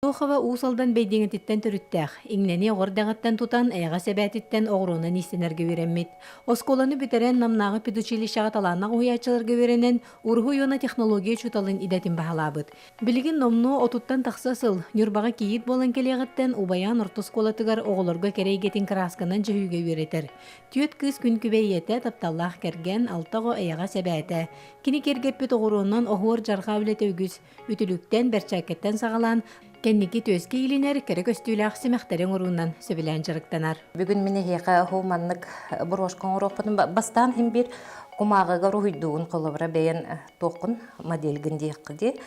Тухава уусалдан бейдиңетиттен төрүттәх. Иңнени оғырдағаттан тутан эйға сәбәтиттен оғруна нистенерге вереммит. Осколаны бүтерен намнағы педучилищаға таланақ уячыларга веренен урху йона технология чуталын идетин бахалабыт. Билигин номну отуттан тақсасыл, нюрбаға кейит болан келеғаттен убаян ортос колатыгар оғылырга керейгетин красканан жүйге веретер. Түйет кыз күн күбейете тапталлах керген алтаго эйға сәбәті. Кини кергеппет оғырунан оғуыр жарға білет өгіз, үтіліктен берчакеттен сағалан, кенники төске илинер керек өстүләк симәхтәрен уруннан сөбелән жарыктанар. Бүгін мене хейқа хуманнык бурошкон уропын бастан хим бир кумагыгар уйдуун колобра бәйен тоқын моделгін дейққыди.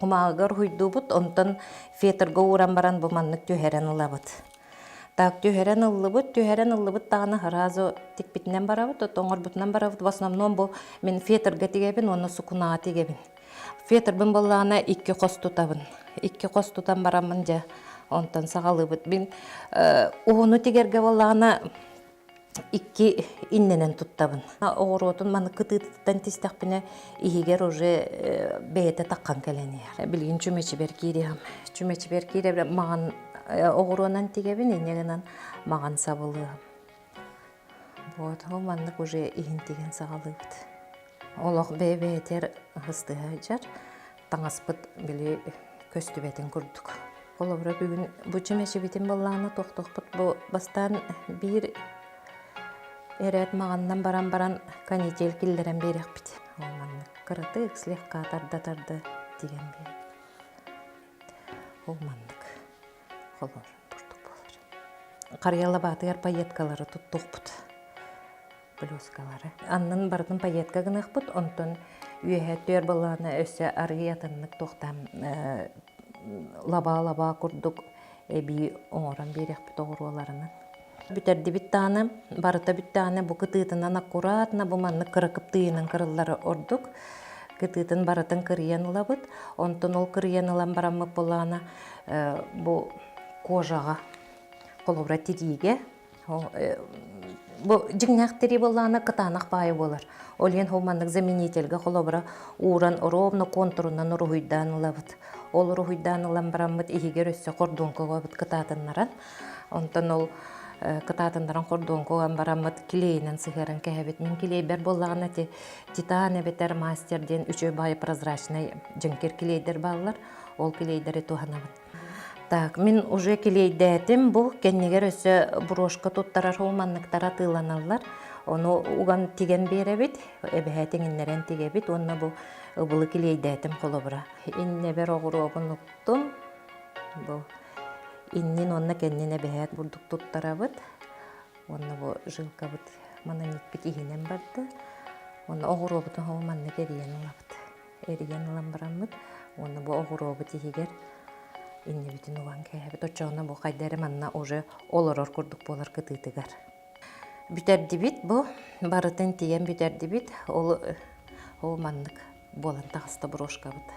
Кумагыгар уйдуубут, онтан фетерго уран баран буманнык түйәрен ұлабыт. Так түйәрен ұлыбыт тағаны харазы текпетінен барабыт, тоңыр бұтынан барабыт. В основном бұл мен фетерге тегебін, оны сукунаға тегебін. Фетербін болағына 2 қос тұтабын. 2 қос тұтан барамын жа, онтан сағалыбыт. Мен оғыны тегерге болағына 2 инненен тұттабын. Оғыр отын маны кытыттан тестақпіне игер уже бәйеті таққан кәлені. Білген чүмечі бер кейрем. Чүмечі бер кейрем маған оғыр онан тегебін, енегінен маған сабылы. Вот, ол маннық уже иін tegen сағалыбыт. Олық бәйтер ғыстыға жар, таңаспыт білі көстүбетін күрдік. Қолыбыра бүгін бұл чемеші бетін болағына тоқтықпыт. Бұл бастан бір әрәт мағаннан баран канитель келдерен берек біт. Олманны қырыты үкслеққа тарды деген бер. Олмандық қолыр бұрдық болыр. Қарияла батығар пайеткалары тұттық бұд. Блюскалары. Аннан бардың пайетка гынық бұд, онтын үйәттер болағына өсі арғиятынлық тоқтам лаба күрдік әбей оңыран берек бұд оғыруларының. Бүтерді біттаны, барыта біттаны бұ кытытынан аккуратна бұманны қырықып тыйының қырылары ордық. Кытытын барытын кырыян ұлабыд, онтын ол кырыян ұлан барамық болағына бұ кожаға қолыбыра тегейге. Бұл жіңнәқтері болағына қытанақ байы болар. Олен хоманлық заменителгі қолыбыра уран ровно контурынан ұрғыйдан ұлабыд. Ол ұрғыйдан ұлан барамыд егер өсі қордуын көғабыд қытатынларан. Онтан ол қытатынларан қордуын көған барамыд келейінен сығырын кәбет. Мен келей бәр болағына титан әбетер мастерден үші байы прозрачный жіңкер келейдер балылар. Ол келейдері туғанабыд. Так, мен уже келейдәтім бұл кәннегер өсі брошқа тұттарар олманнықтара тыланалар. Оны уған теген беребет, әбәтіңінлерін тегебет, онына бұл келейдәтім қолыбыра. Инне бер оғыру оғын ұқтым. Иннен онына кәннен әбәт бұрдық тұттарабыд. Онына бұл жылқа бұд мананет бет игенен барды. Онына оғыру оғытын олманны керейен ұлабыд. Әрейен ұлан барамыд. Онына бұл оғыру оғыт егер инне бүтін оған кәйбет. Отчауына бұл қайдары манна уже олар күрдік болар кытытыгар. Бүтерді бит бұл, барытын тиген бүтерді бит, ол маннық болан тағысты брошқа бұд.